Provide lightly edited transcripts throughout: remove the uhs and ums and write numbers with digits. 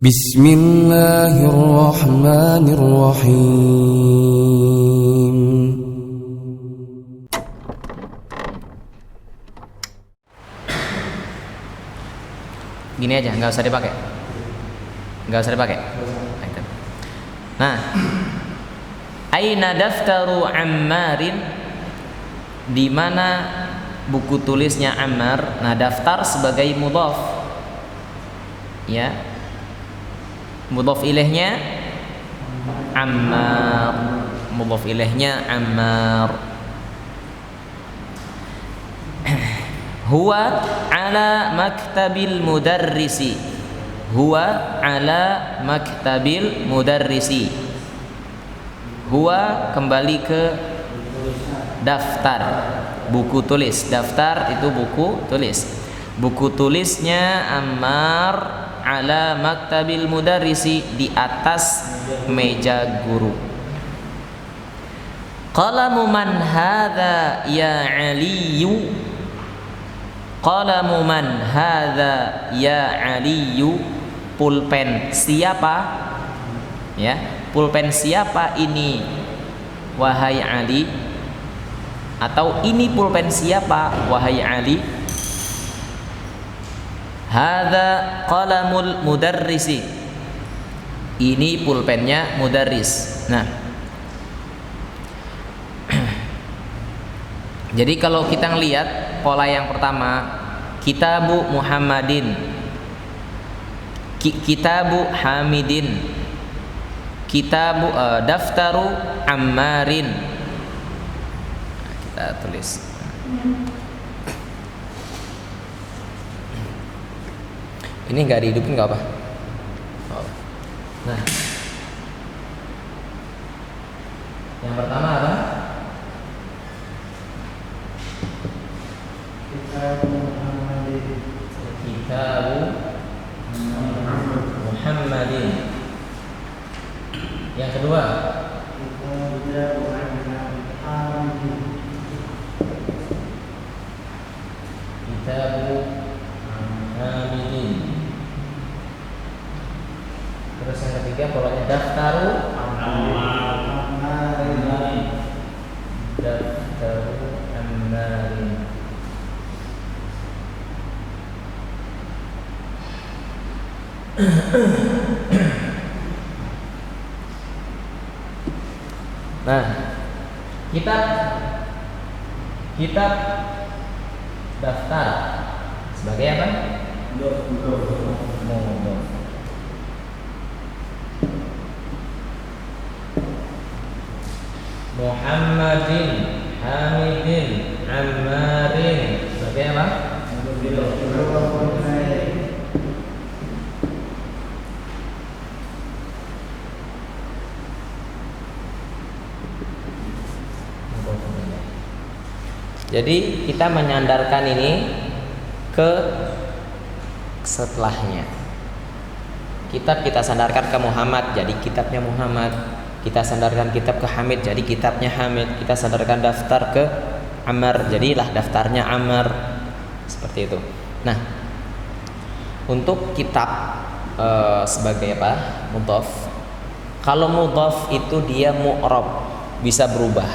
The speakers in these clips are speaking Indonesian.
Bismillahirrahmanirrahim. Gini aja, nggak usah dipakai. Nah, aina daftaru Ammarin, di mana buku tulisnya Ammar. Nah, daftar sebagai mudhaf, ya, mudhaf ilaihnya Ammar, mudhaf ilaihnya Ammar. Huwa ala maktabil mudarrisi, huwa ala maktabil mudarrisi. Huwa kembali ke daftar, buku tulis. Daftar itu buku tulis. Buku tulisnya Ammar ala maktabil mudarrisi, di atas meja guru. Qalamu man hadha ya Aliyu, qalamu man hadha ya Aliyu, pulpen siapa, ya, pulpen siapa ini wahai Ali, atau ini pulpen siapa wahai Ali. Hadza qalamul mudarrisi, ini pulpennya mudarris. Nah, jadi kalau kita ngelihat pola yang pertama, kitabu Muhammadin, kitabu Hamidin, kitabu daftaru Ammarin. Kita tulis. Ini nggak dihidupin nggak apa? Nah, yang pertama apa? Kitabu Muhammadin. Yang kedua, Kitabu Hamidin. Terus yang ketiga polanya daftaru Ammarin. Daftaru Ammarin. Nah, kitab daftar sebagai apa? Mudhaf. Muhammadin, Hamidin, Ammarin sebagai apa? Jadi kita menyandarkan ini ke setelahnya. Kitab kita sandarkan ke Muhammad, jadi kitabnya Muhammad. Kita sandarkan kitab ke Hamid, jadi kitabnya Hamid. Kita sandarkan daftar ke Ammar, jadilah daftarnya Ammar. Seperti itu. Nah, untuk kitab sebagai apa? Mudhaf. Kalau mudhaf itu dia mu'rab, bisa berubah.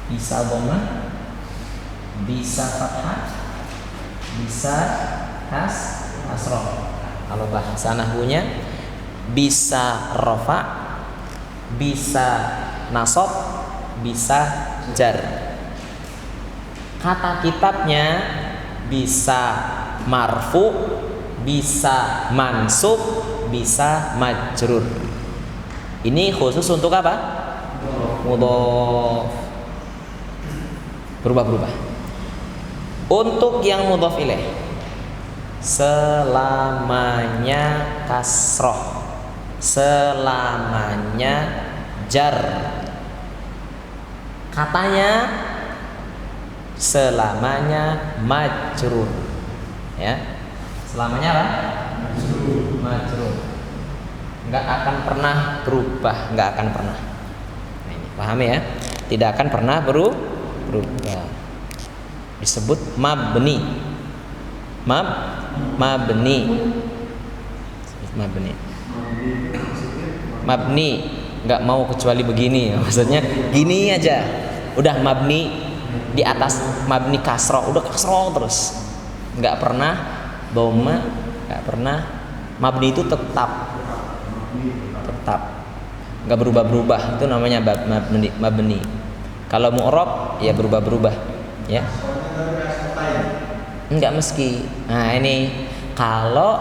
Bisa dhammah, bisa fathah, bisa kasroh. Kalau bahasa nahwunya bisa rafa, bisa nasab, bisa jar. Kata kitabnya bisa marfu, bisa mansub, bisa majrur. Ini khusus untuk apa? Mudhaf. Berubah-berubah. Untuk yang mudhaf ilaih selamanya kasroh, selamanya jar. Katanya selamanya majrur, ya, selamanya apa? Majrur. Nggak akan pernah berubah, nggak akan pernah. Nah, ini pahami ya? Tidak akan pernah berubah. Disebut mabni. Mabni. Mabni. Mabni nggak mau kecuali begini, maksudnya gini aja. Udah mabni di atas mabni kasroh, udah kasroh terus. Nggak pernah doma, nggak pernah. Mabni itu tetap nggak berubah-berubah, itu namanya mabni. Kalau mu'rab ya berubah-berubah, ya. Enggak meski. Nah ini kalau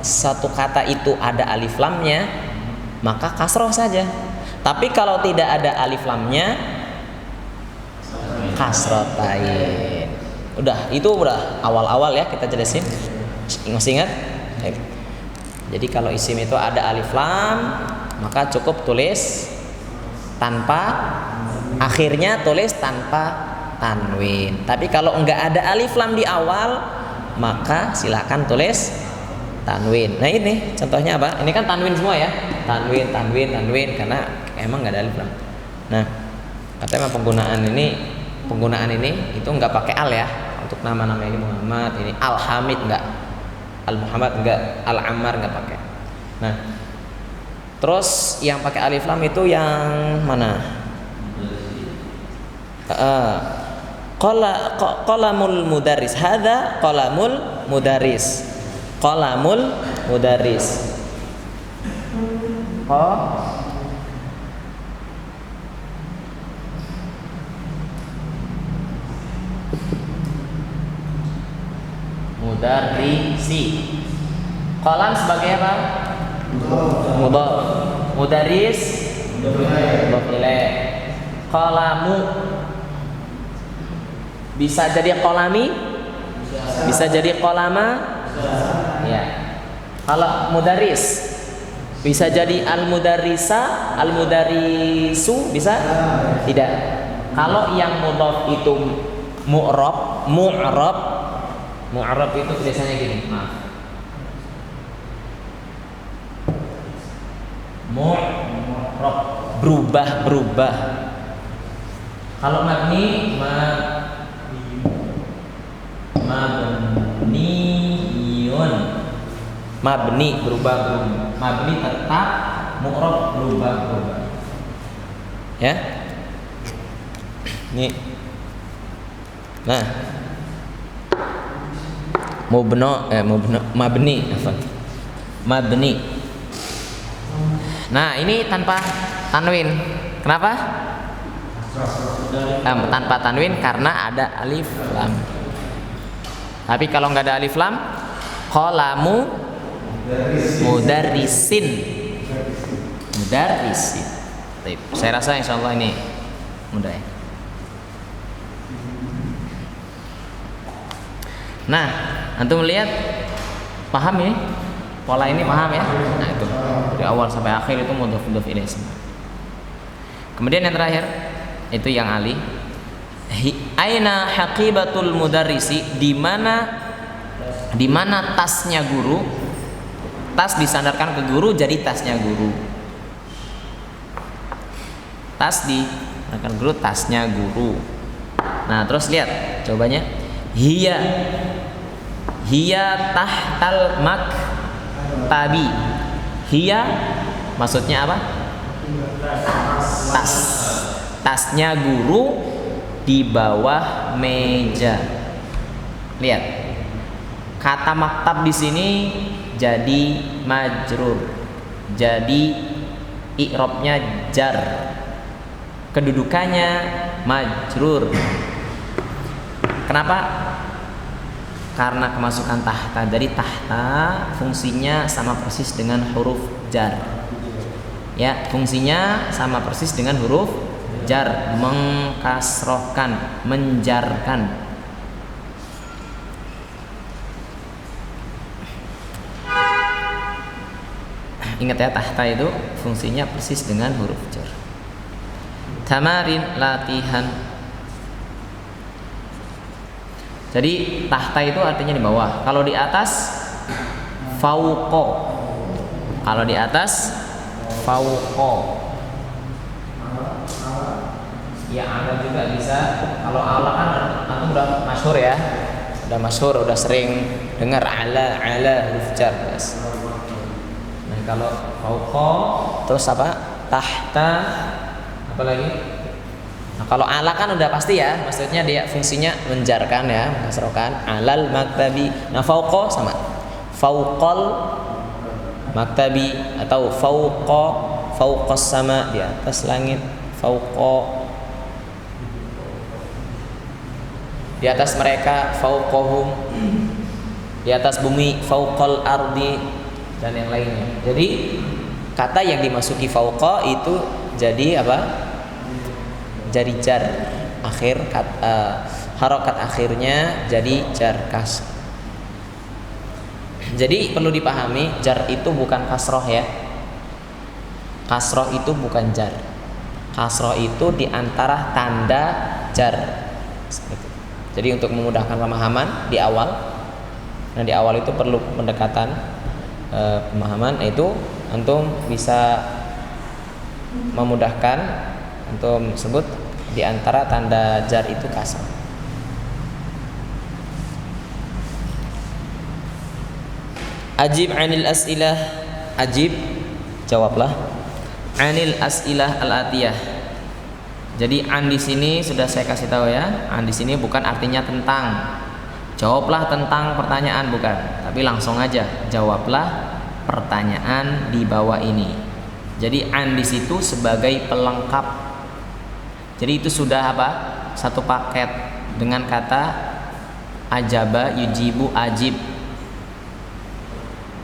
satu kata itu ada alif lamnya maka kasroh saja. Tapi kalau tidak ada alif lamnya kasrotain. Udah, itu udah awal-awal ya kita jelasin. Masih ingat? Jadi kalau isim itu ada alif lam maka cukup tulis tanpa, akhirnya tulis tanpa tanwin. Tapi kalau enggak ada alif lam di awal maka silakan tulis tanwin. Nah ini contohnya apa? Ini kan tanwin semua ya. Tanwin karena emang nggak ada alif lam. Nah katanya penggunaan ini itu nggak pakai al ya. Untuk nama-nama ini Muhammad, ini Al-Hamid nggak, Al-Muhammad nggak, Al-Ammar nggak pakai. Nah terus yang pakai alif lam itu yang mana? Qalamul mudarris. Hadza qalamul mudarris. Qalamul mudarris. Mudarrisi. Qalam sebagai apa? Mudhaf. Mudarris mudhaf ilaih. Qalamu bisa jadi qalami, bisa jadi qalama. Ya. Kalau mudarris bisa jadi al-mudarrisa, al-mudarrisu, bisa? Tidak. Kalau yang mudhaf itu mu'rab itu biasanya gini, maaf. Mu'rab berubah. Kalau mabni mabniun. Mabni berubah. Mabni tetap, mu'rab berubah. Ya. Ini. Nah. Mabni. Nah, ini tanpa tanwin. Kenapa? Tanpa tanwin karena ada alif lam. Tapi kalau nggak ada alif lam, qalamu mudarrisin. Baik, saya rasa insyaallah ini mudah ya. Nah, antum lihat, paham ini? Pola ini paham ya? Nah itu dari awal sampai akhir itu mudhaf ilaih semua. Kemudian yang terakhir itu yang ali. Aina haqibatul mudarrisi, di mana tasnya guru? Tas disandarkan ke guru jadi tasnya guru. Tas disandarkan guru, tasnya guru. Nah, terus lihat jawabannya. Hiya tahtal maktabi. Hiya maksudnya apa? Tasnya guru di bawah meja. Lihat. Kata maktab di sini jadi majrur. Jadi i'rabnya jar. Kedudukannya majrur. Kenapa? Karena kemasukan tahta. Jadi tahta fungsinya sama persis dengan huruf jar. Ya, fungsinya sama persis dengan huruf jar, mengkasrohkan, menjarkan. Ingat ya, tahta itu fungsinya persis dengan huruf jar. Tamarin, latihan. Jadi tahta itu artinya di bawah. Kalau di atas fauqo. Kalau di atas fauqo. Ya, Anda juga bisa. Kalau ala kan antum udah masyhur ya. Udah masyhur, udah sering dengar ala huruf jar. Kalau fauqa terus apa? Tahta, apa lagi? Nah, kalau ala kan udah pasti ya, maksudnya dia fungsinya menjarkan ya, mengkasrokan. Alal maktabi. Nah fauqa sama. Fauqal maktabi atau fauqas sama, di atas langit. Fauqa, di atas mereka. Fauqahum, di atas bumi. Fauqal ardi, dan yang lainnya. Jadi kata yang dimasuki fauqa itu jadi apa? Jadi jar akhir, harokat akhirnya jadi jar kasr. Jadi perlu dipahami, jar itu bukan kasroh ya. Kasroh itu bukan jar. Kasroh itu diantara tanda jar. Jadi untuk memudahkan pemahaman di awal, nah di awal itu perlu pendekatan pemahaman, itu antum bisa memudahkan untuk sebut di antara tanda jar itu kasar. Ajib 'anil as'ilah, ajib jawablah, 'anil as'ilah al-atiyah. Jadi an di sini sudah saya kasih tahu ya. An di sini bukan artinya tentang. Jawablah tentang pertanyaan, bukan, tapi langsung aja jawablah pertanyaan di bawah ini. Jadi an di situ sebagai pelengkap. Jadi itu sudah apa? Satu paket dengan kata ajaba, yujibu, ajib.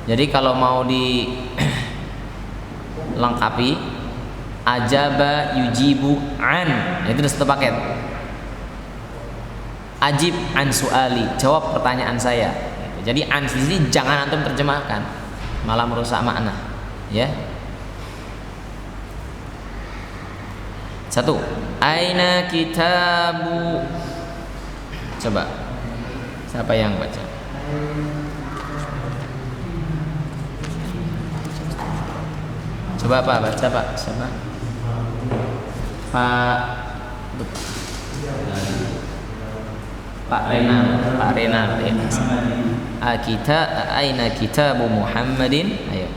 Jadi kalau mau dilengkapi ajaba, yujibu, an, itu sudah satu paket. Ajib an suali, jawab pertanyaan saya. Jadi an di sini jangan antum terjemahkan, malah merusak makna, ya. Satu, aina kitabu. Coba, siapa yang baca? Coba Pak, baca Pak. Siapa? Pak Renal ya. Aina kitabu Muhammadin. Ayo.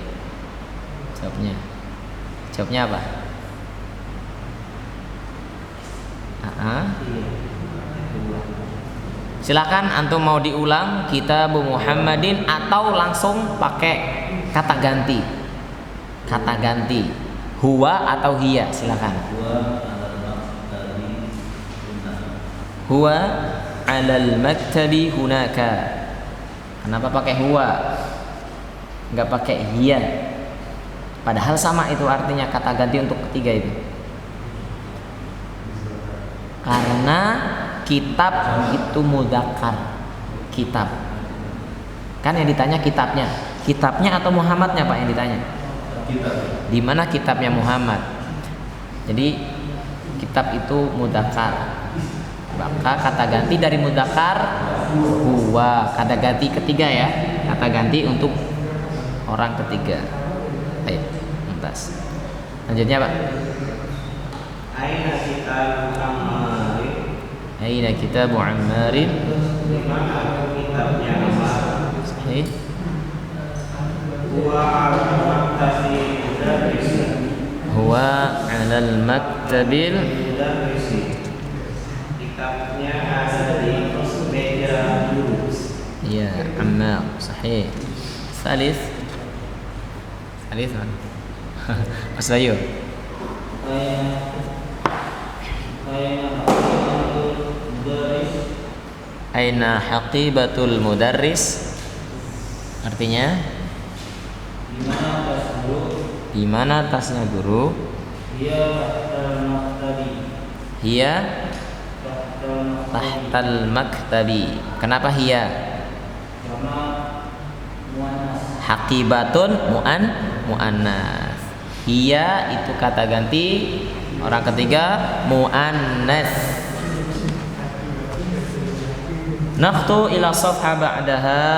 Jawabnya apa? Silakan antum mau diulang kitabu Muhammadin atau langsung pakai kata ganti. Kata ganti huwa atau hiya, silakan. Huwa 'alal maktabi hunaka. Kenapa pakai huwa? Enggak pakai hiya? Padahal sama itu artinya kata ganti untuk ketiga itu. Karena kitab itu mudzakkar. Kitab. Kan yang ditanya kitabnya. Kitabnya atau Muhammadnya Pak yang ditanya? Kitab. Di mana kitabnya Muhammad? Jadi kitab itu mudzakkar. Maka kata ganti dari mudzakkar huwa. Kata ganti ketiga ya. Kata ganti untuk orang ketiga. Ayo, tuntas. Lanjutnya Pak. Aina kitabu Ammarin. Aina kitabu Ammarin. Di mana kitabnya Ammar? Sahih. Huwa 'alal maktabil mudarris. Huwa 'alal maktabil mudarris. Kitabnya ada di meja guru. Ya, Ammar. Sahih. Salis mana? Mas Bayu. Aina haqibatul mudarris. Artinya di mana tasnya guru? Hiya tahtal maktabi. Kenapa hiya? Haqibatun muannas. Hiya itu kata ganti orang ketiga muannas. Naqtu ila safha ba'daha.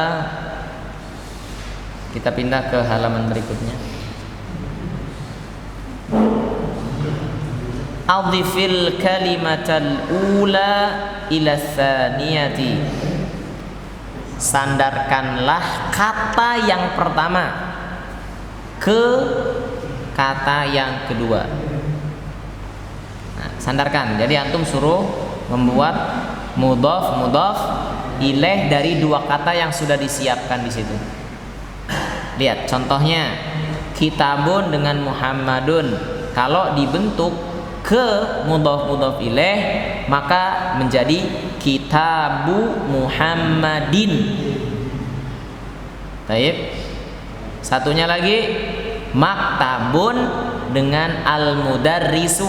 Kita pindah ke halaman berikutnya. Adhifil kalimatal ula ila tsaniyati. Sandarkanlah kata yang pertama ke kata yang kedua. Nah, sandarkan. Jadi antum suruh membuat mudhaf ilaih dari dua kata yang sudah disiapkan di situ. Lihat contohnya, kitabun dengan Muhammadun. Kalau dibentuk ke mudhaf ilaih maka menjadi kitabu Muhammadin. Baik. Satunya lagi maktabun dengan al-mudarrisu.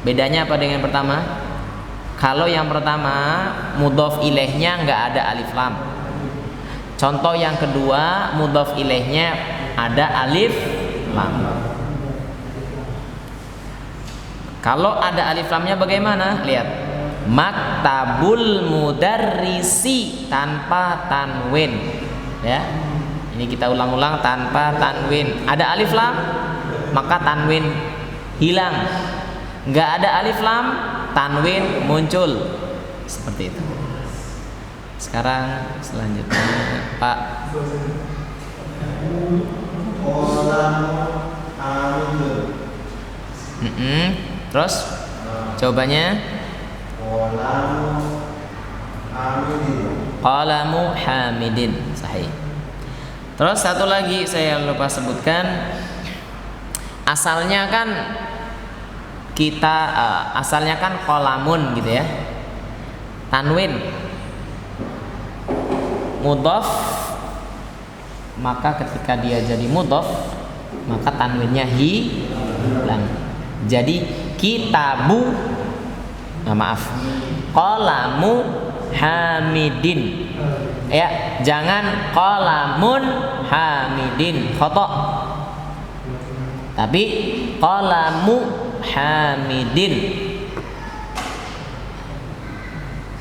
Bedanya apa dengan yang pertama? Kalau yang pertama mudhaf ilaihnya nggak ada alif lam. Contoh yang kedua mudhaf ilaihnya ada alif lam. Kalau ada alif lamnya bagaimana? Lihat, maktabul mudarrisi tanpa tanwin. Ya, ini kita ulang-ulang tanpa tanwin. Ada alif lam, maka tanwin hilang. Nggak ada alif lam, tanwin muncul. Seperti itu. Sekarang selanjutnya Pak. Terus jawabannya qalamu hamidin. Sahih. Terus satu lagi saya lupa sebutkan, asalnya kan kita asalnya kan qalamun gitu ya, tanwin mudhaf, maka ketika dia jadi mudhaf maka tanwinnya hilang. Jadi kitabu, qalamu hamidin. Ya, jangan qalamun hamidin, khata. Tapi qalamu hamidin.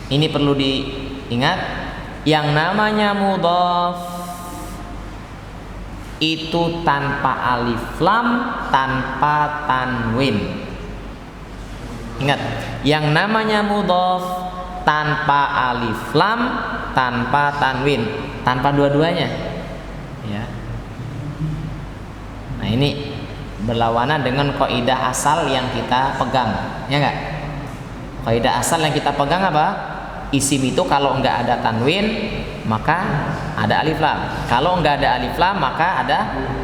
Ini perlu diingat, yang namanya mudhaf itu tanpa alif lam, tanpa tanwin. Ingat, yang namanya mudhaf tanpa alif lam, tanpa tanwin, tanpa dua-duanya. Ya. Nah, ini berlawanan dengan kaidah asal yang kita pegang, ya enggak? Kaidah asal yang kita pegang apa? Isim itu kalau enggak ada tanwin maka ada alif lam. Kalau enggak ada alif lam maka ada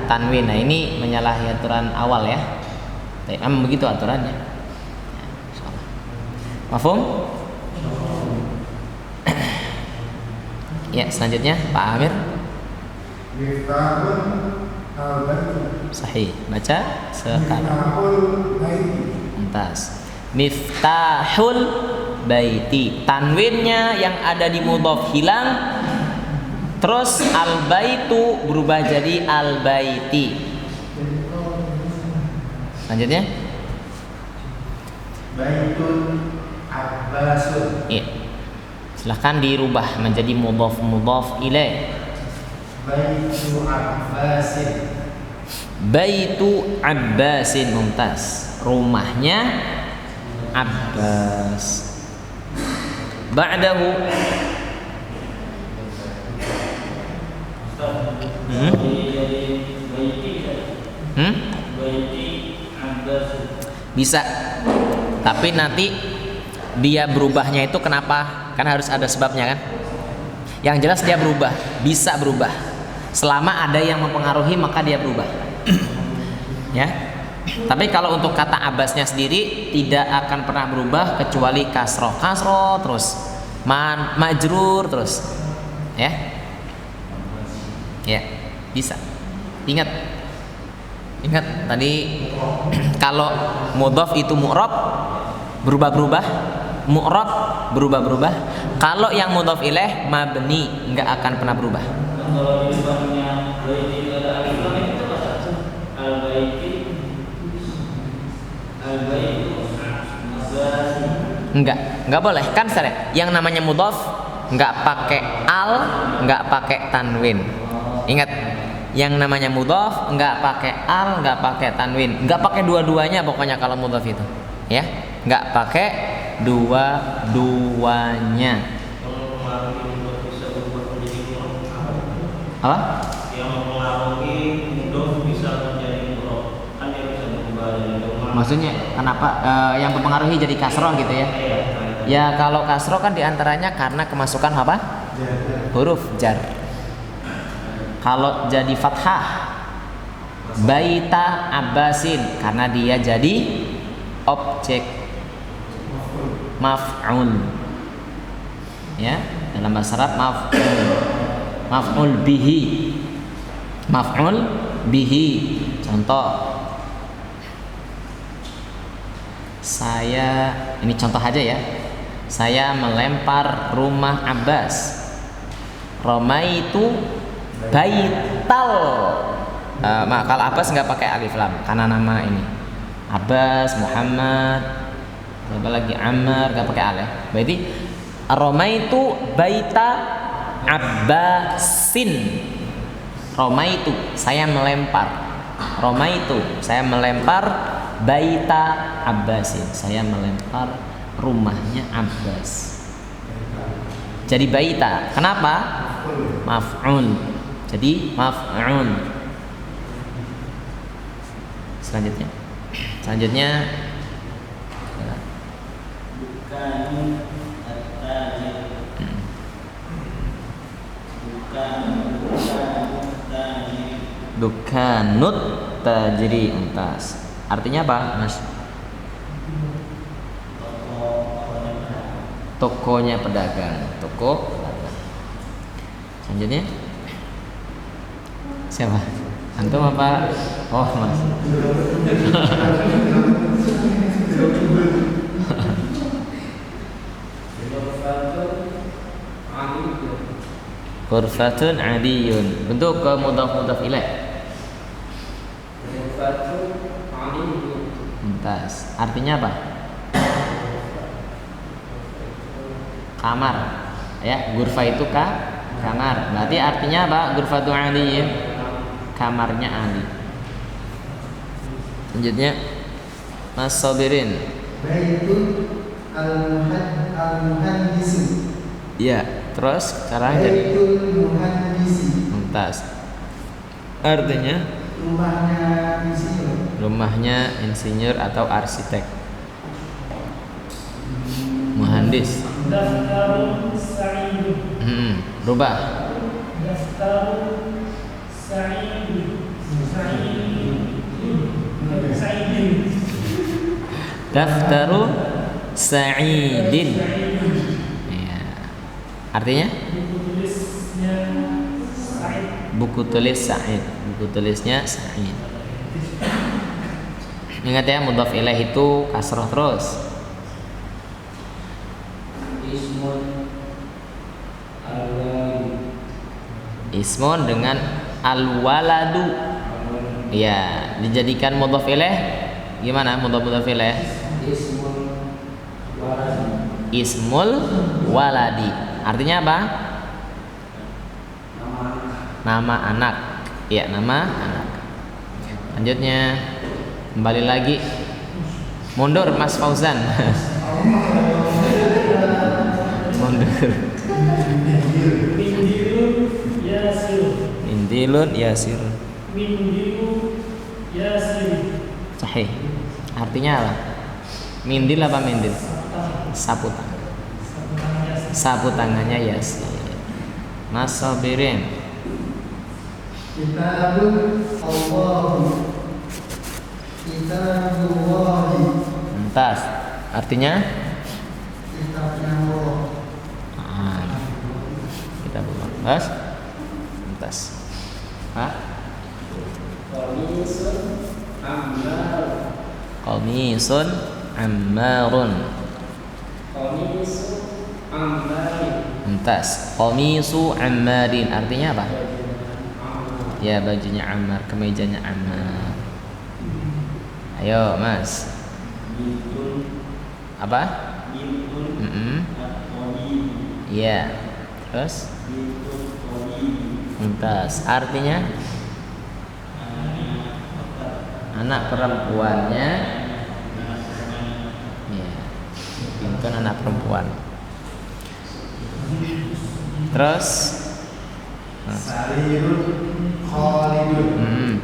tanwin. Nah, ini menyalahi aturan awal ya. Memang begitu aturannya. Mafhum? Ya, selanjutnya Pak Amir. Sahih. Baca sekarang. Mumtaz. Miftahul baiti. Tanwinnya yang ada di mudhaf hilang. Terus al baitu berubah jadi al baiti. Selanjutnya. Baitun abbasun. Iya. Silahkan dirubah menjadi mudhaf ilaih. Baitu abbasin. Baitu abbasin. Mumtaz. Rumahnya Abbas. Ba'dahu bisa, tapi nanti dia berubahnya itu kenapa? Kan harus ada sebabnya kan? Yang jelas dia berubah, bisa berubah. Selama ada yang mempengaruhi maka dia berubah. Ya. Tapi kalau untuk kata Abbasnya sendiri tidak akan pernah berubah kecuali kasroh terus, majrur terus, ya, ya bisa. Ingat tadi kalau mudhaf itu mu'rab berubah-berubah, mu'rab berubah-berubah. Kalau yang mudhaf ilaih mabni nggak akan pernah berubah. Kalau diubahnya Enggak boleh kan Ustaz? Yang namanya mudhaf enggak pakai al, enggak pakai tanwin. Ingat, yang namanya mudhaf enggak pakai al, enggak pakai tanwin, enggak pakai dua-duanya pokoknya kalau mudhaf itu. Ya, enggak pakai dua-duanya. Apa? Yang mempengaruhi mudhaf bisa maksudnya kenapa yang mempengaruhi jadi kasroh gitu ya? Ya kalau kasroh kan diantaranya karena kemasukan apa? Huruf jar. Kalau jadi fathah, baita abbasin, karena dia jadi objek maf'ul. Ya, dalam bahasa Arab maf'ul bihi. Maf'ul bihi. Contoh, ini contoh aja ya. Saya melempar rumah Abbas. Romaitu baital. Kalau Abbas nggak pakai alif lam karena nama ini. Abbas, Muhammad, apa lagi Ammar nggak pakai alif. Berarti romaitu baita Abbasin. Romaitu saya melempar. Romaitu saya melempar baita Abbasin. Saya melempar rumahnya Abbas. Jadi baita. Kenapa? Maf'ul. Jadi maf'ul. Selanjutnya dukanut tajri untas. Artinya apa, Mas? Tokonya pedagang. Toko pedagang. Selanjutnya siapa? Antum apa? Oh, Mas. Ghurfatun adiyun. Bentuk ke mudhaf ilaih. Entas. Artinya apa? Kamar. Ya, ghurfa itu kamar. Berarti artinya apa? Ghurfatun adiyun. Kamarnya Ali. Selanjutnya Mas Sabirin. Baitun al-muhandisi. Ya, terus sekarang jadi Baitul muhandisi. Mumtaz. Artinya rumahnya insinyur atau arsitek. Muhandis. Daftarun sa'id. Rubah. Daftarun sa'id. Daftaru Sa'idin. Ya. Artinya? Buku tulis Sa'id. Buku tulisnya Sa'id. Ingat ya, mudhaf ilaih itu kasroh terus. Ismun dengan al-waladu. Ya, dijadikan mudhaf ilaih. Gimana mudhaf ilaih? Ismul waladi. Artinya apa? Nama anak. Ya, nama anak. Selanjutnya kembali lagi. Mundur Mas Fauzan. Mundur. Mindilun yasir. Sahih. Artinya apa? Mindil apa mindil? Sapu tangan. Sapu tangannya yasir. Mas Sabirin. Kitabun Allah. Kitabullah. Entas. Artinya? Kitabnya Allah. Kitabullah. Entas. Entas. Hah? Qamisun ammarun. Entas. Qamisu ammarin. Artinya apa? Ya, bajunya Ammar, kemejanya Ammar. Ayo, Mas. Apa? Iya. Terus? Entas. Artinya? Anak perempuannya. Ya. Bintun anak perempuan. Terus? Sarirun Khalidun.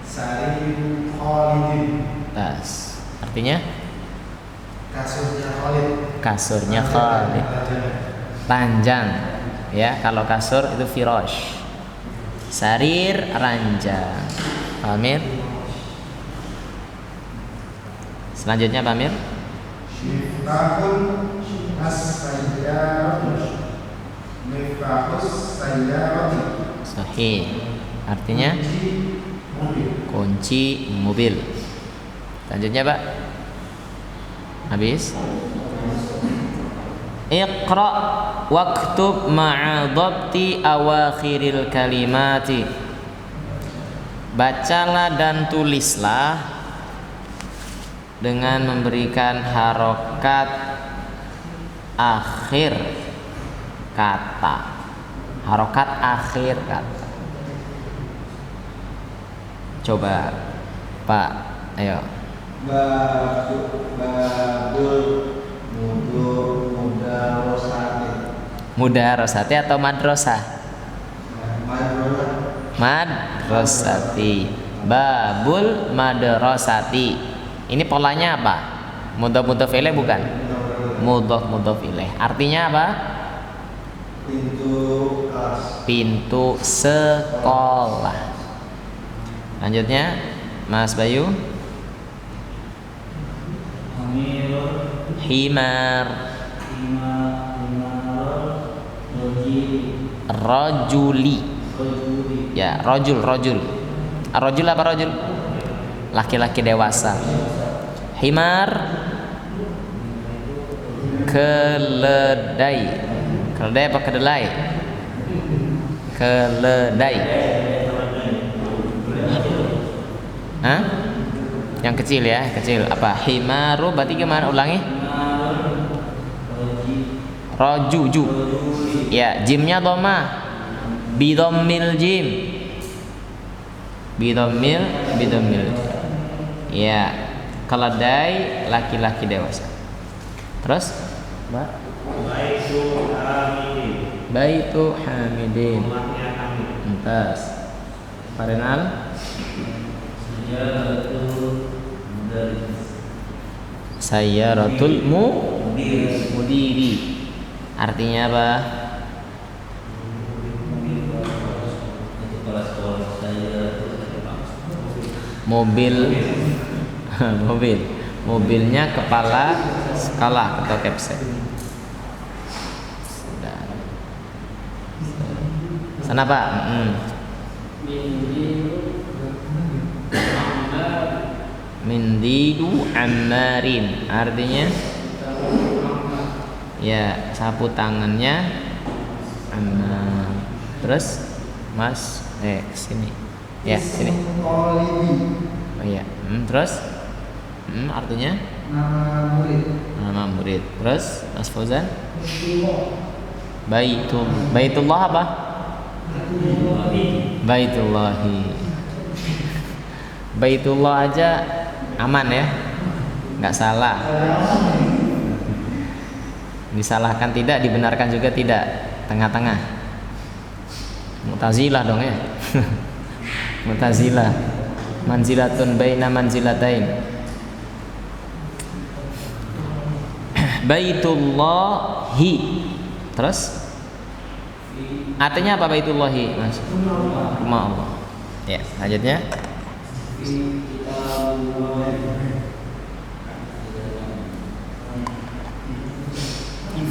Sarirun Khalidun. Tas. Artinya Kasurnya Khalid. kasurnya Khalid. Ranjang. Ya, kalau kasur itu firash. Sarir ranjang. Pamir. Selanjutnya Pamir. Miftahun as-sayyarati. Miftahus sayyarati. Sahih. Artinya kunci mobil. Selanjutnya Pak. Habis. Iqra waktub ma'a dhabti awakhiril kalimati. Bacalah dan tulislah dengan memberikan harokat akhir kata. Harokat akhir kata. Coba Pak, ayo. Babul Mudarosati atau madrasah? Madrolah. Madrasati. Babul madrasati. Ini polanya apa? Mudhaf ilaih bukan? Mudhaf ilaih. Artinya apa? Pintu kelas. Pintu sekolah. Lanjutnya Mas Bayu. Himar. Rajuli. Ya, rajul. Rajul apa rajul? Laki-laki dewasa. Himar. Keledai. Keledai apa kedelai? Keledai. Hah? Yang kecil ya, kecil. Apa? Himaru berarti gimana? Ulangi. Rojuju. Ya, jimnya dhamma. Bidammil jim. Bidammil. Ya, keledai laki-laki dewasa. Terus? Mbak? Baitu Hamidin. Entas. Farenal? Sayyaratul mudiri. Artinya apa? Mobilnya kepala sekolah atau kepset. Sana Pak. Mindidu Ammarin. Artinya ya, sapu tangannya Ammar. Terus Mas sini. Ya, sini. Oh iya. Terus artinya nama murid. Terus Mas Fauzan? Baitullah apa? Baitullah aja aman ya, nggak salah. Disalahkan tidak, dibenarkan juga tidak, tengah-tengah. Mu'tazilah dong ya. Mu'tazilah. Manzilatun baina manzilatain. Baitullahi. Terus artinya apa baitullahi, Mas? Rumah Allah. Ya, selanjutnya.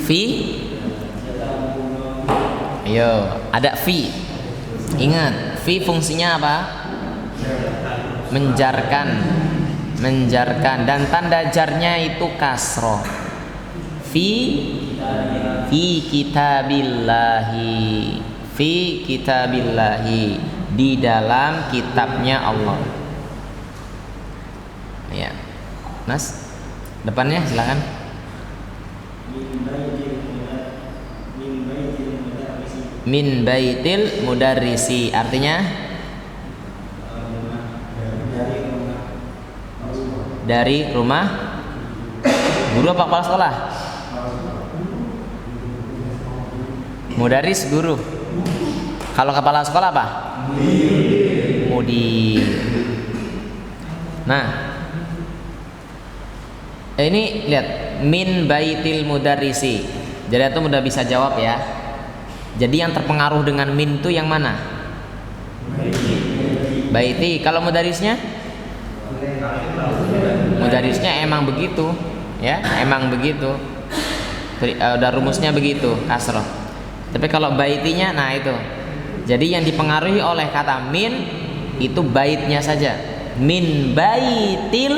Fi. Ayo, ada fi. Ingat, fi fungsinya apa? Menjarkan dan tanda jarnya itu kasroh. Fi kitabillahi, di dalam kitabnya Allah. Ya, Mas, depannya silakan. Min baitil mudarrisi, artinya dari rumah guru apa kepala sekolah? Mudaris guru. Kalau kepala sekolah apa? Mudir. Nah, Ini lihat min baitil mudarrisi. Jadi itu udah bisa jawab ya. Jadi yang terpengaruh dengan min itu yang mana? Baiti. Kalau mudarisnya? Mudarisnya emang begitu, ya, emang begitu. Udah rumusnya begitu, kasroh. Tapi kalau baitinya, nah itu. Jadi yang dipengaruhi oleh kata min itu baitnya saja. Min baitil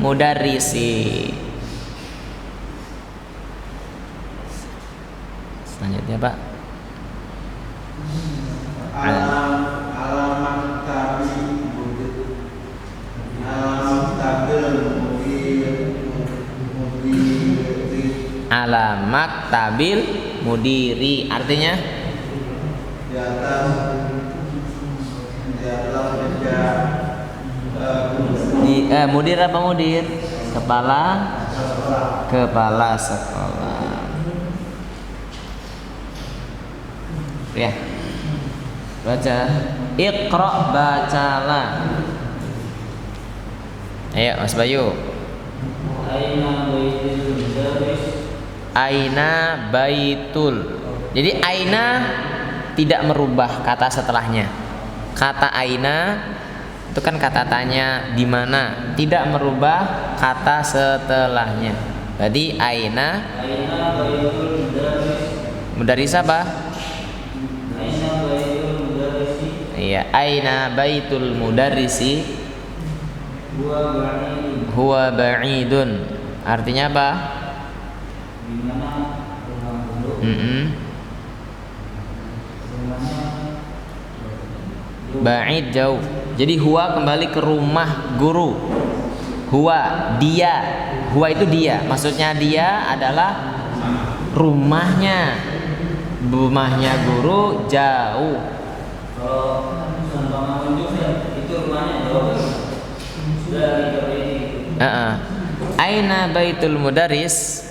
mudarrisi. Selanjutnya Pak. Alamat tabil mudiri. Alamat tabil mudiri artinya Di atas meja mudir apa mudir? Kepala sekolah. Ya. Baca. Iqra, bacalah. Ayo Mas Bayu. Aina baitul. Jadi aina tidak merubah kata setelahnya. Kata aina itu kan kata tanya di mana, tidak merubah kata setelahnya. Berarti aina baitul mudarris apa? Aina baitul mudarrisi. Iya, aina baitul mudarrisi? Huwa ba'idun. Artinya apa? Di mana rumah guru? Ba'id jauh. Jadi huwa kembali ke rumah guru. Huwa dia. Huwa itu dia. Maksudnya dia adalah rumahnya. Rumahnya guru jauh. Kalau itu rumahnya jauh. Aina baitul mudarris?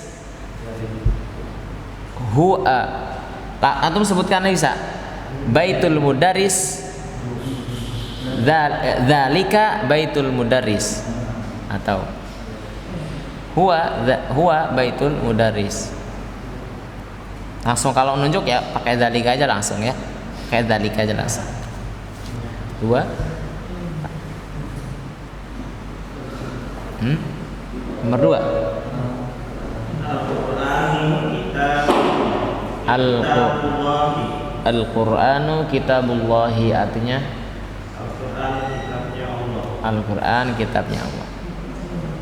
Huwa. Antum sebutkan bisa. Baitul mudarris. Dzalika baitul mudarris atau huwa baitul mudarris. Langsung kalau nunjuk ya pakai dzalika aja langsung ya. Pakai dzalika aja langsung. Dua. Nomor 2. Al-Qur'anu kitabullahi artinya Al-Quran kitabnya Allah.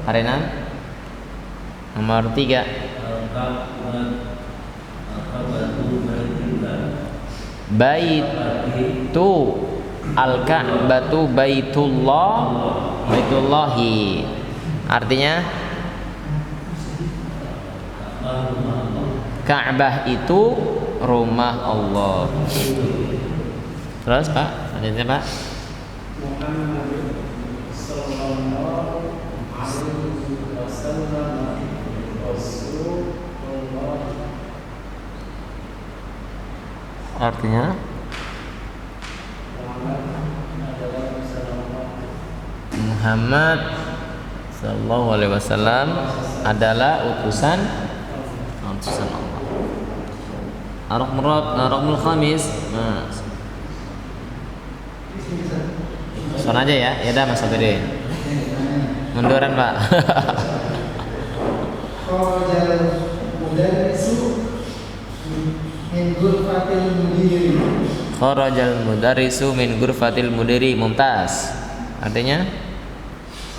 Harinan nomor 3. Baitu al-Ka'batu baitullahi artinya Ka'bah itu rumah Allah. Terus Pak, lanjutnya Pak. Artinya Muhammad sallallahu alaihi wasallam adalah utusan Allah. Ar-Raqmul Khamis. Nah. Soal aja ya. Ya dah Mas Abedi. Munduran Pak. Kharajal mudarrisu min ghurfatil mudiri. Mumtaz. Artinya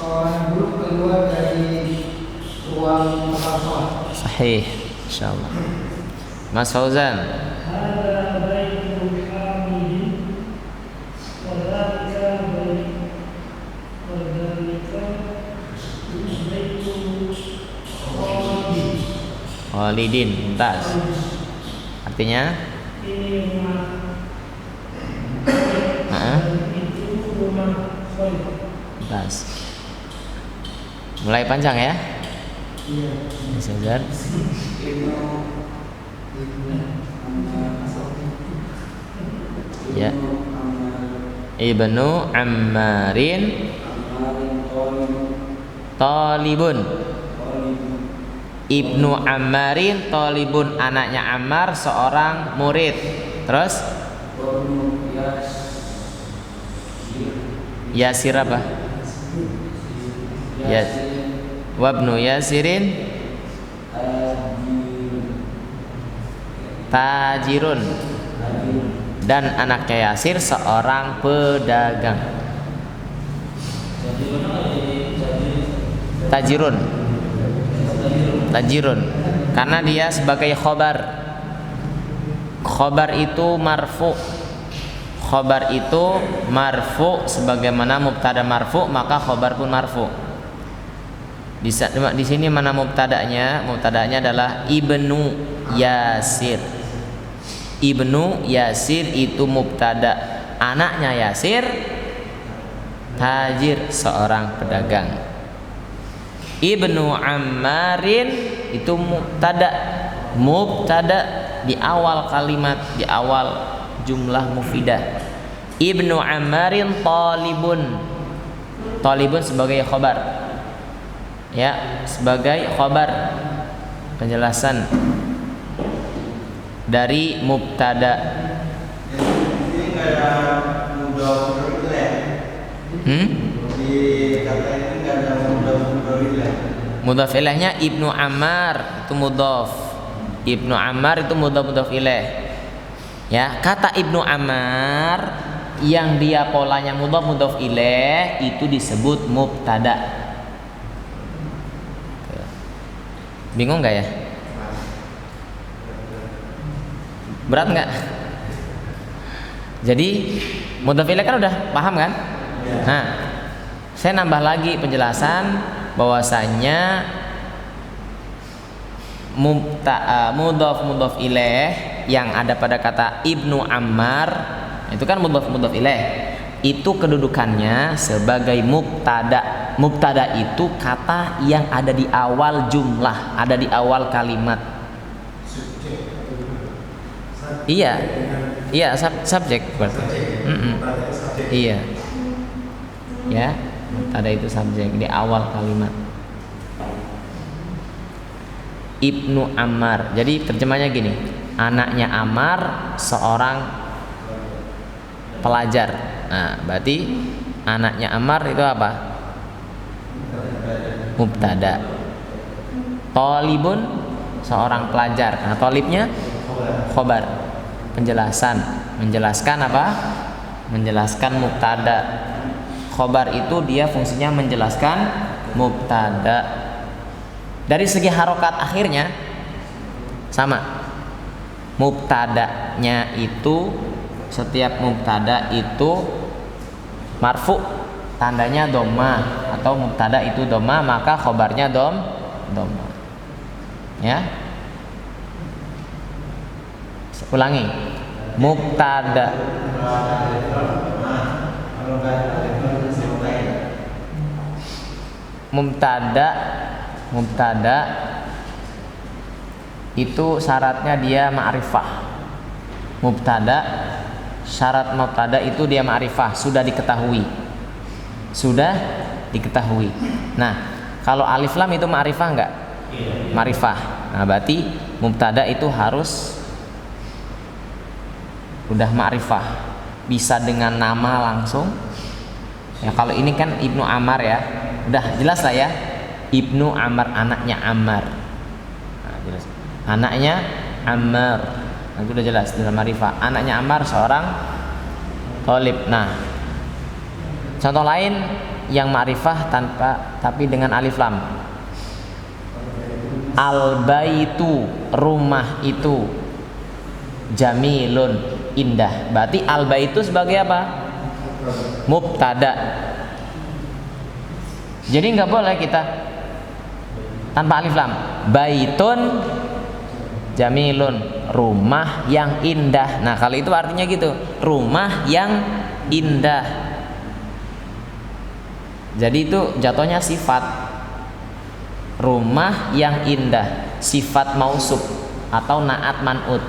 seorang guru keluar dari ruang kelas. Sahih, insyaallah. Mas Fauzan. Hada baitul hamidin wa dzalika baitul Khalidin. Mumtaz. Artinya ini rumah. Itu rumah Khalid. Mumtaz. Mulai panjang ya. Iya. Sajar. Ya. Ibnu Ammarin Talibun. Ibnu Ammarin talibun, anaknya Ammar seorang murid. Terus Yasir apa? Ya, wabnu Yasirin tajirun, dan anaknya Yasir seorang pedagang. Tajirun, tajirun, karena dia sebagai khobar. Khobar itu marfu. Khobar itu marfu, sebagaimana mubtada marfu maka khobar pun marfu. Di sini mana mubtadanya? Mubtadanya adalah Ibnu Yasir. Ibnu Yasir itu mubtada, anaknya Yasir tajir, seorang pedagang. Ibnu Ammarin itu mubtada, mubtada di awal kalimat, di awal jumlah mufidah. Ibnu Ammarin talibun, talibun sebagai khobar, ya, sebagai khobar, penjelasan dari mubtada. Ini nggak ada mudhaf ilaih. Di kata ini nggak ada mudhaf ilaih. Mudhaf ilaihnya Ibnu Ammar itu mudhaf. Ibnu Ammar itu mudhaf ilaih. Ya, kata Ibnu Ammar yang dia polanya mudhaf ilaih itu disebut mubtada. Bingung nggak ya? Berat nggak? Jadi mudhaf ilaih kan udah paham kan? Nah, saya nambah lagi penjelasan bahwasanya mudhaf ilaih yang ada pada kata Ibnu Ammar itu kan mudhaf ilaih, itu kedudukannya sebagai mubtada. Mubtada itu kata yang ada di awal jumlah, ada di awal kalimat. Iya, subjek berarti. Iya, ya, mubtada itu subjek di awal kalimat. Ibnu Ammar, jadi terjemahnya gini, anaknya Ammar seorang pelajar. Nah, berarti anaknya Ammar itu apa? Mubtada. Talibun seorang pelajar. Nah, talibnya khobar, penjelasan, menjelaskan apa? Menjelaskan mubtada. Khobar itu dia fungsinya menjelaskan mubtada. Dari segi harokat akhirnya sama. Mubtadanya itu, setiap mubtada itu marfu, tandanya dhamma, atau mubtada itu dhamma maka khobarnya dhamma. Ya. Ulangi. Mubtada. Mubtada itu syaratnya dia ma'rifah. Mubtada, syarat mubtada itu dia ma'rifah, sudah diketahui. Nah, kalau alif lam itu ma'rifah enggak? Ma'rifah. Nah, berarti mubtada itu harus udah ma'rifah, bisa dengan nama langsung. Ya, kalau ini kan Ibnu Ammar ya, udah jelas lah ya. Ibnu Ammar, anaknya Ammar. Nah, jelas. Anaknya Ammar. Nah, itu udah jelas dalam ma'rifah. Anaknya Ammar seorang thalib. Nah, contoh lain yang ma'rifah tapi dengan alif lam. Al-baitu, rumah itu, jamilun, indah. Berarti al-baitu sebagai apa? Mubtada. Jadi nggak boleh kita tanpa alif lam. Baitun jamilun, rumah yang indah. Nah, kalau itu artinya gitu, rumah yang indah. Jadi itu jatuhnya sifat, rumah yang indah, sifat mausuf atau naat man'ut.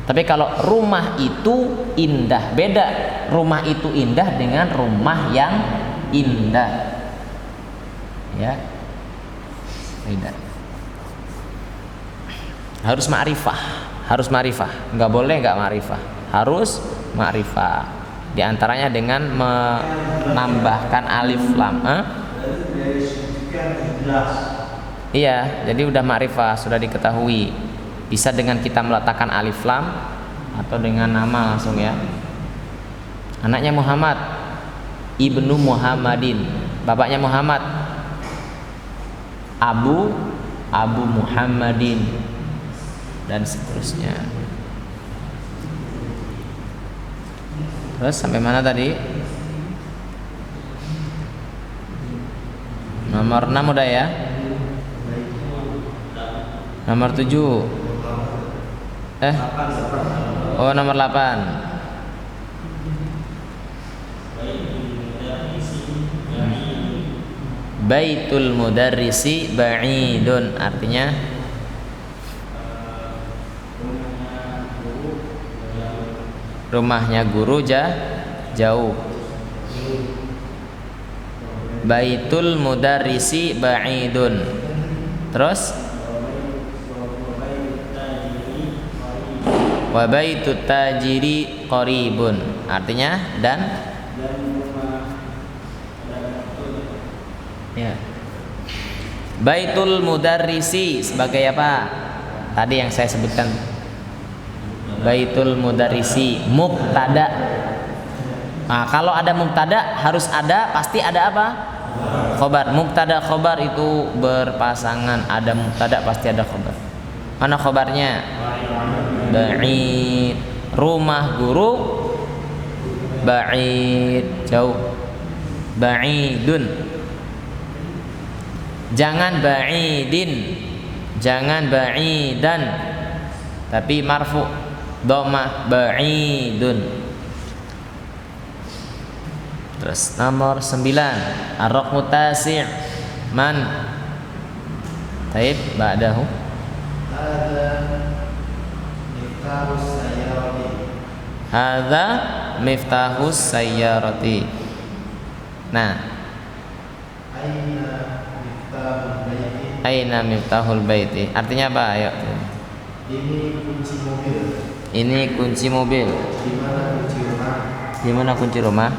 Tapi kalau rumah itu indah, beda rumah itu indah dengan rumah yang indah, ya, beda. Harus ma'rifah, harus ma'rifah. Enggak boleh enggak ma'rifah. Harus ma'rifah. Di antaranya dengan menambahkan alif lam. Dari sekian jelas. Iya, jadi udah ma'rifah, sudah diketahui. Bisa dengan kita meletakkan alif lam atau dengan nama langsung ya. Anaknya Muhammad, Ibnu Muhammadin. Bapaknya Muhammad, Abu Muhammadin, dan seterusnya. Terus sampai mana tadi? Nomor 6 udah ya. Nomor 7. Oh, nomor 8. Baitul mudarrisi ba'idun, artinya rumahnya guru jauh. Baitul mudarrisi ba'idun. Terus wa baitut tajiri qaribun, artinya dan ya. Baitul mudarrisi sebagai apa? Tadi yang saya sebutkan. Baitul mudarrisi mubtada. Nah, kalau ada mubtada harus ada, pasti ada apa? Khobar. Mubtada khobar itu berpasangan. Ada mubtada pasti ada khobar. Mana khobarnya? Ba'id. Rumah guru ba'id, jauh. Ba'idun. Jangan ba'idin, jangan ba'idan, tapi marfu, dhammah, ba'idun. Terus nomor 9, ar-raqmu tasi', man taib ba'dahu. Hadza miftahus sayyarati. Nah, aina miftahul baiti, artinya apa? Ayo. Ini kunci mobil. Ini kunci mobil. Di mana kunci rumah?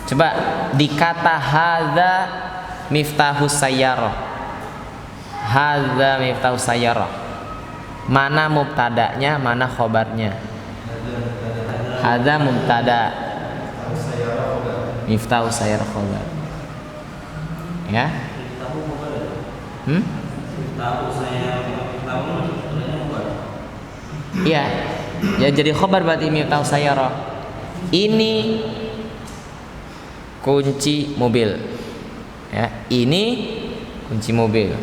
Coba dikata hadza miftahus sayyarah. Hadza miftahus sayyarah. Mana mubtada'nya, mana khobarnya? Hadza mubtada'. Miftahus sayyarah khobar. Ya? Iya. Ya jadi khobar berarti miftahus sayyarah. Ini kunci mobil. Ya, ini kunci mobil.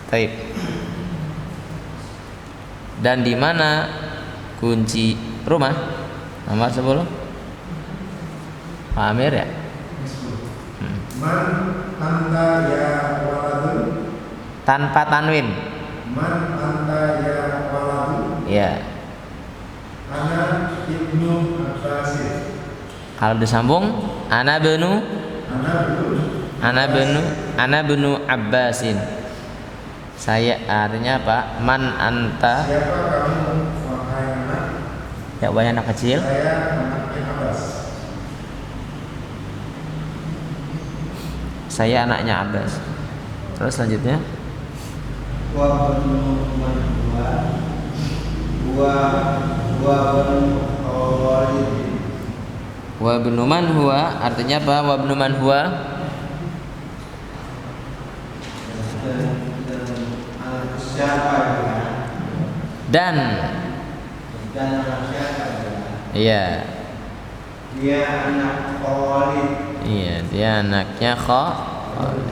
Baik. Dan di mana kunci rumah? Nomor 10. Pak Amir ya? Man anta ya waladun. Tanpa tanwin. Man anta ya waladun. Ya. Ana ibnu Abbasin. Kalau disambung ana benu Abbasin. Saya, artinya apa? Man anta. Siapa kamu wahai anak? Ya, wahai anak kecil. Saya anaknya Abbas. Saya anaknya Abbas. Terus selanjutnya Wa benu man huwa benu Khalid. wa ibnu man huwa, artinya apa? Wa ibnu man huwa, Siapa dia? dan anak siapa dia? iya, Dia anak Khalid. iya, dia anaknya Khalid.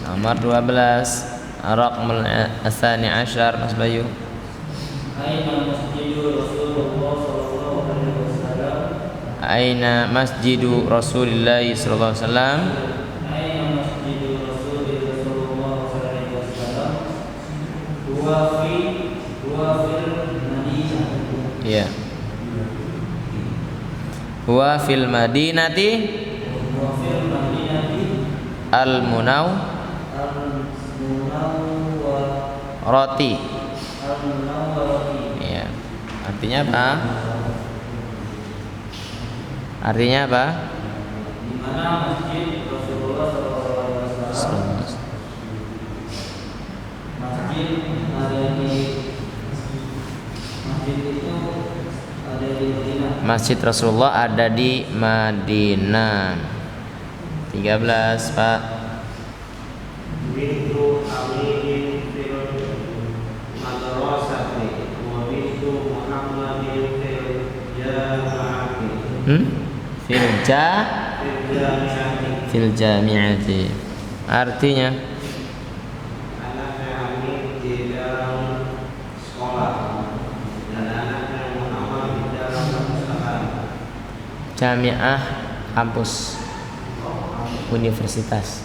Nomor 12, Raqmul Tsani Asyar, Mas Bayu. Aina masjidu Rasulillah sallallahu alaihi wasallam. Iya. Huwa fil madinati al-munaw Roti. Iya. Artinya apa? Artinya apa? Di mana masjid Rasulullah SAW. Masjid ada di masjid itu ada di Madinah. Masjid Rasulullah ada di Madinah. 13, Pak. Bintu Ali fil madrasati wa bintu Muhammadin fil jama'ati. Fil jami'ati. Artinya Anaknya Hamid di dalam sekolah dan anaknya Muhammad di dalam perpustakaan. jami'ah kampus universitas.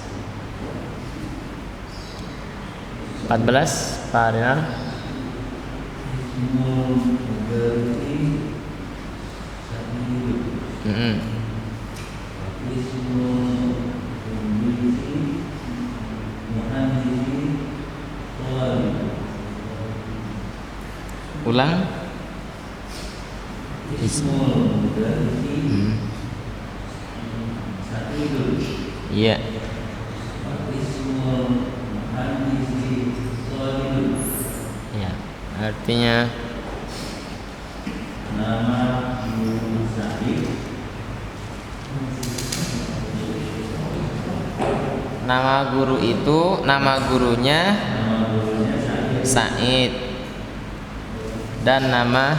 14, Pak Rinal. Ulang. Iya. Ya, artinya nama guru itu, nama gurunya Said dan nama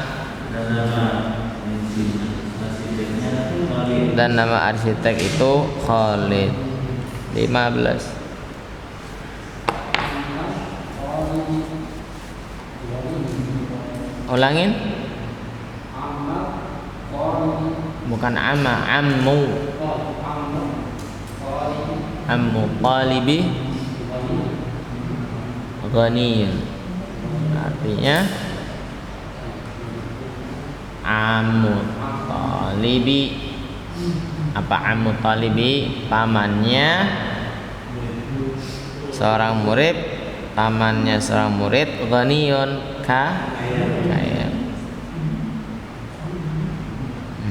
arsitek itu Khalid. 15. Ulangin. Bukan amma, ammu talibi ghaniyun. Artinya ammu talibi, apa ammu talibi, pamannya seorang murid, pamannya seorang murid, ghaniyun, kaya.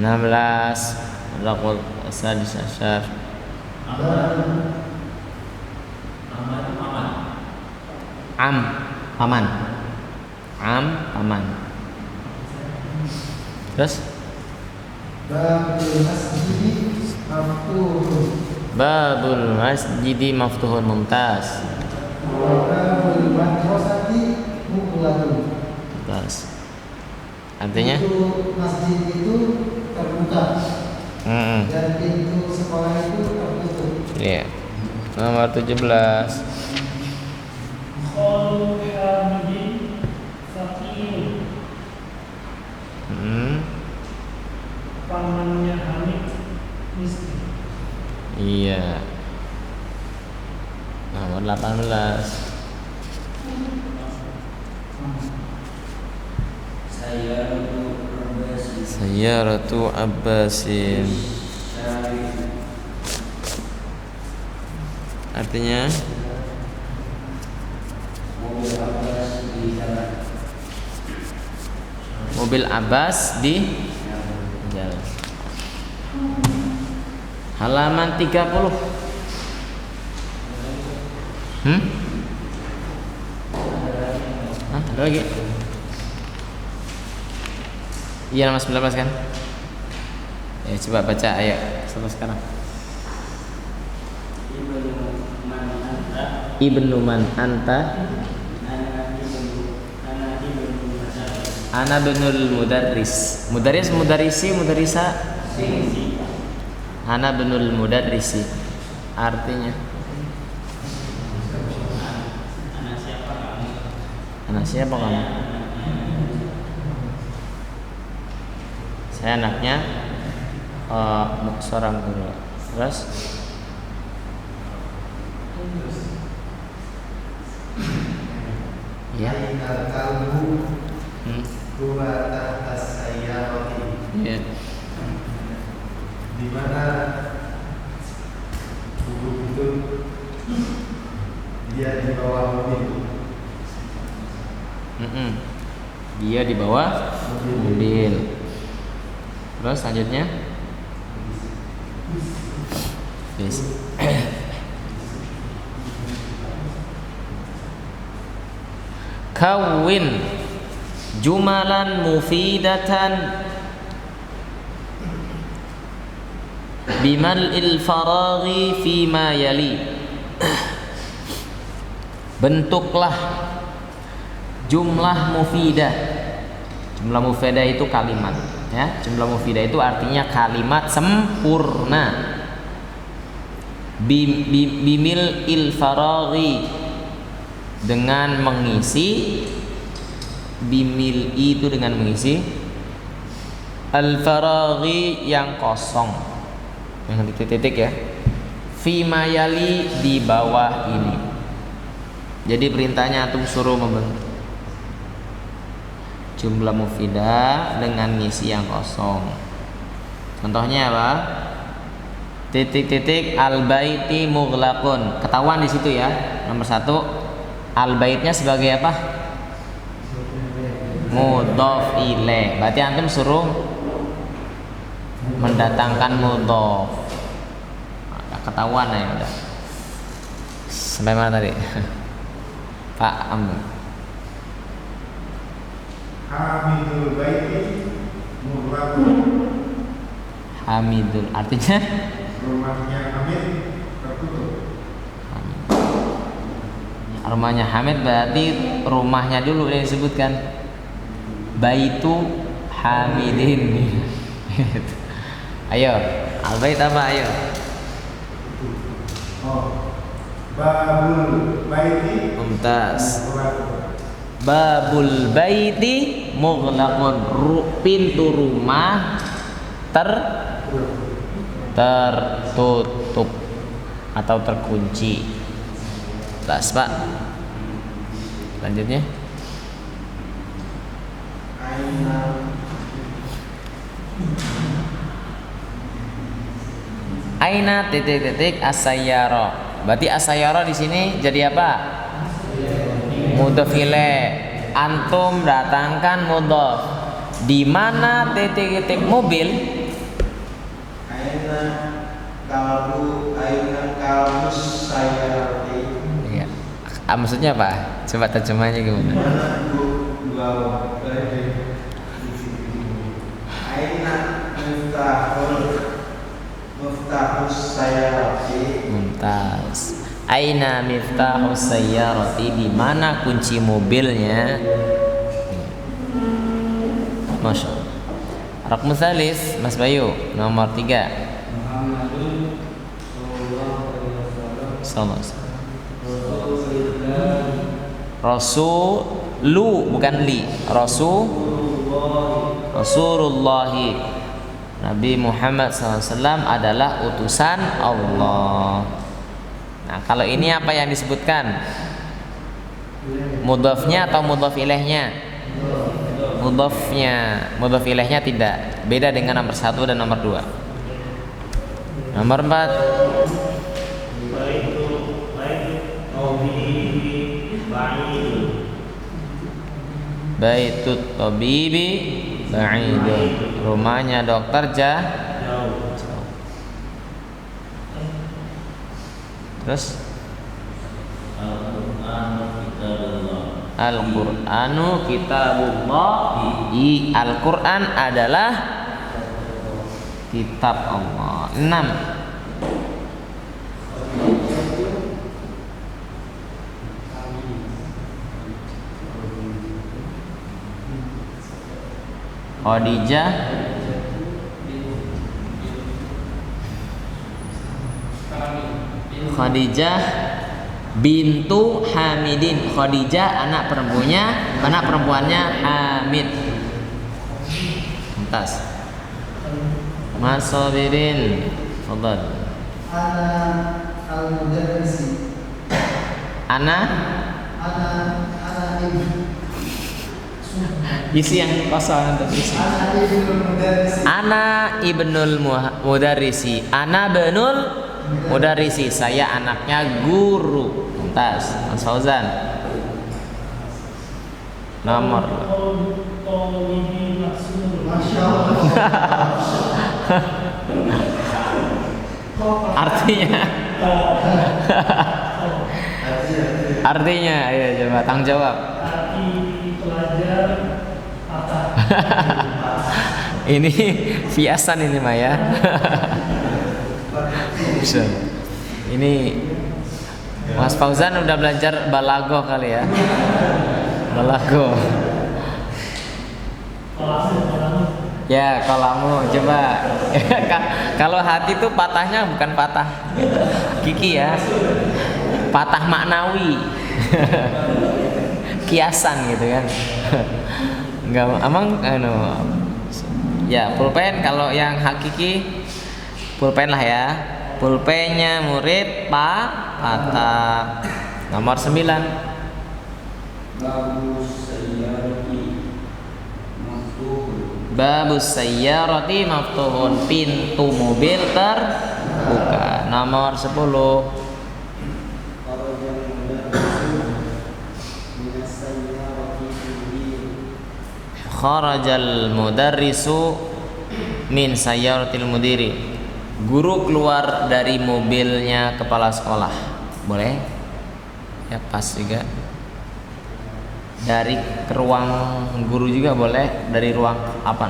16. Raqul sadis asyar. Paman. Paman. Terus Babul masjidi maftuhun. Mumtaz. Mumtaz. Artinya masjid itu terbuka dan pintu sekolah itu tertutup. Iya. Nomor 17. Khalu Hamidin Fakir. Pamannya Hamid miskin. Iya. Nomor 18. Sayyaratu Abbasin. Artinya mobil Abbas di jalan. Halaman 30. Ada lagi? Iya, nomor 19 kan? Ya, coba baca ayat sampai sekarang. Ibnu man anta? Ana binul mudarris. Mudarrisi, mudarrisa? Ana binul mudarrisi. Artinya anak siapa kamu? Saya anaknya seorang guru. Terus ya. Huwa tahta sayyarati. Iya. Di mana buku itu dia di bawah mobil. Dia di bawah Mudin. Terus selanjutnya kawin jumalan mufidatan bimal'il faraghi fima yali. Bentuklah jumlah mufidah. Jumlah mufidah itu kalimat, ya. Jumlah mufidah itu artinya kalimat sempurna. Bimil il faraghi, dengan mengisi, bimil itu dengan mengisi, al faraghi yang kosong, yang titik-titik ya, fima yali di bawah ini. Jadi perintahnya antum suruh membentuk jumlah mufidah dengan ngisi yang kosong. Contohnya apa? Titik-titik al baiti mughlaqun. Ketahuan di situ ya. Nomor 1, al baitnya sebagai apa? Mudhof ilaih. Berarti antum suruh mendatangkan mudhof. Ketahuan ya udah. Sampai mana tadi? Pak Amr. Hamidul baiti mughlaqun. Hamidul artinya Rumahnya Hamid tertutup. Rumahnya Hamid berarti rumahnya dulu yang disebutkan. Baitu Hamidin. Ayo, al-bait apa ayo? Babul baiti Mumtaz. mughlaqun. Babul baiti mughlaqun. Pintu rumah tertutup atau terkunci. Tas Pak. Lanjutnya. Aina titik-titik asayyara. Berarti asayyara di sini jadi apa? Mudhof ilaih. Antum datangkan mudhof. Di mana titik-titik mobil? Aina kalbus sayyarati. Iya. Maksudnya apa? Coba terjemahnya gimana? Aina miftahus sayyarati. Mumtaz. Aina miftahus sayyarati, di mana kunci mobilnya? Masya Allah. Raqmu tsalis, Mas Bayu, nomor 3. Muhammadun sallallahu alaihi wasallam. Rasulu bukan li. Rasulullah. Nabi Muhammad SAW adalah utusan Allah. Nah, kalau ini apa yang disebutkan? Mudhofnya atau mudhof ilaihnya? Mudhofnya. Mudhof ilaihnya tidak. Beda dengan nomor 1 dan nomor 2. Nomor 4. Baitut tabibi ba'idun. Rumahnya dokter jauh. Terus Al-Qur'anu kitabullah. Al-Qur'an adalah kitab Allah. 6. Khadijah bintu Hamidin. Khadijah anak perempuannya Hamid. Tuntas. Masabirin. Fadhal. Ana al-mudarrisi. Ana ibu. isi yang kosong untuk isi. Ana ibnul mudarrisi. Ana benul mudarrisi. Saya anaknya guru. Tuntas. Mas Fauzan. Nomor. Masya Allah. Artinya, ayo coba tanggung jawab. Ini biasan ini mah ya. Ini Mas Fauzan udah belajar balago kali ya. Balago. Ya, kolamu coba. Kalau hati itu patahnya bukan patah gigi ya. Patah maknawi. Kiasan gitu kan. Enggak emang ya, pulpen kalau yang hakiki pulpen lah ya. Pulpennya murid patah. Nomor 9. Babus sayyarati maftuhun. Pintu mobil terbuka. Nomor 10. Kharajal mudarrisu min sayyaratil mudiri. Guru keluar dari mobilnya kepala sekolah. Boleh? Ya pas juga. Dari ke ruang guru juga boleh. Dari ruang apa?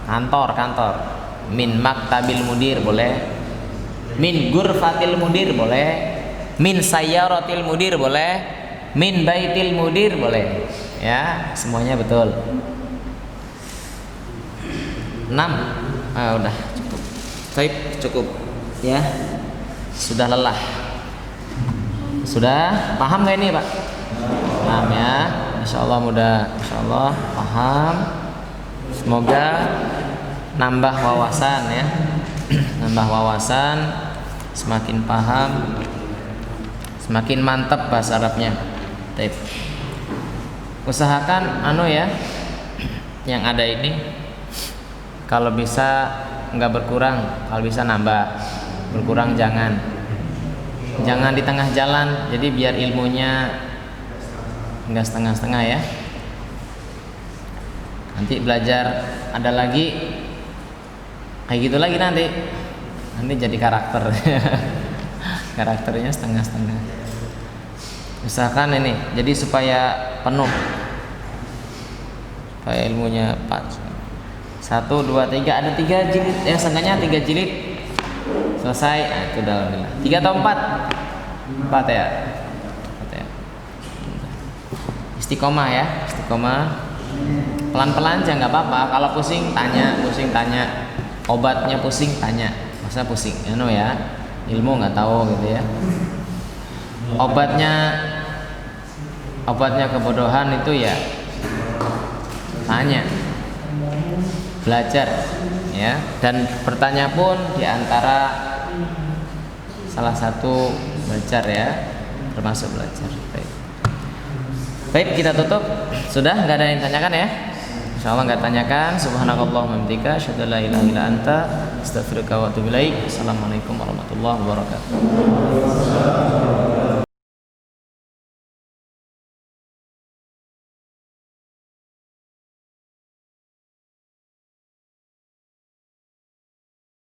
Kantor. Min maktabil mudir boleh. Min gurfatil mudir boleh. Min sayyaratil mudir boleh. Min baitil mudir boleh. Ya, semuanya betul. 6. Udah cukup. Baik, cukup ya. Sudah lelah. Sudah paham gak ini, Pak? Paham ya. Insyaallah insyaallah paham. Semoga nambah wawasan ya. Nambah wawasan, semakin paham, semakin mantap bahasa Arabnya. Baik. Usahakan ya. Yang ada ini kalau bisa nggak berkurang, kalau bisa nambah. Berkurang jangan di tengah jalan, jadi biar ilmunya nggak setengah-setengah ya. Nanti belajar ada lagi kayak gitu lagi nanti jadi karakter. Karakternya setengah-setengah. Usahakan ini jadi supaya penuh, supaya ilmunya pas. 1, 2, 3, ada 3 jilid ya, seenggaknya 3 jilid selesai. Nah, itu alhamdulillah. 3 atau 4? 4 ya. Istiqomah ya, istiqomah. Pelan-pelan aja nggak apa-apa. Kalau pusing tanya. Obatnya pusing tanya. Masa pusing ya, ilmu nggak tahu gitu ya. Obatnya kebodohan itu ya tanya. Belajar ya, dan bertanya pun diantara salah satu belajar ya, termasuk belajar. Baik, kita tutup. Sudah nggak ada yang tanyakan ya? Insyaallah nggak tanyakan. Subhanakallahumma wa bihamdika asyhadu an la ilaha illa anta astaghfiruka wa atubu ilaik. Assalamualaikum warahmatullahi wabarakatuh.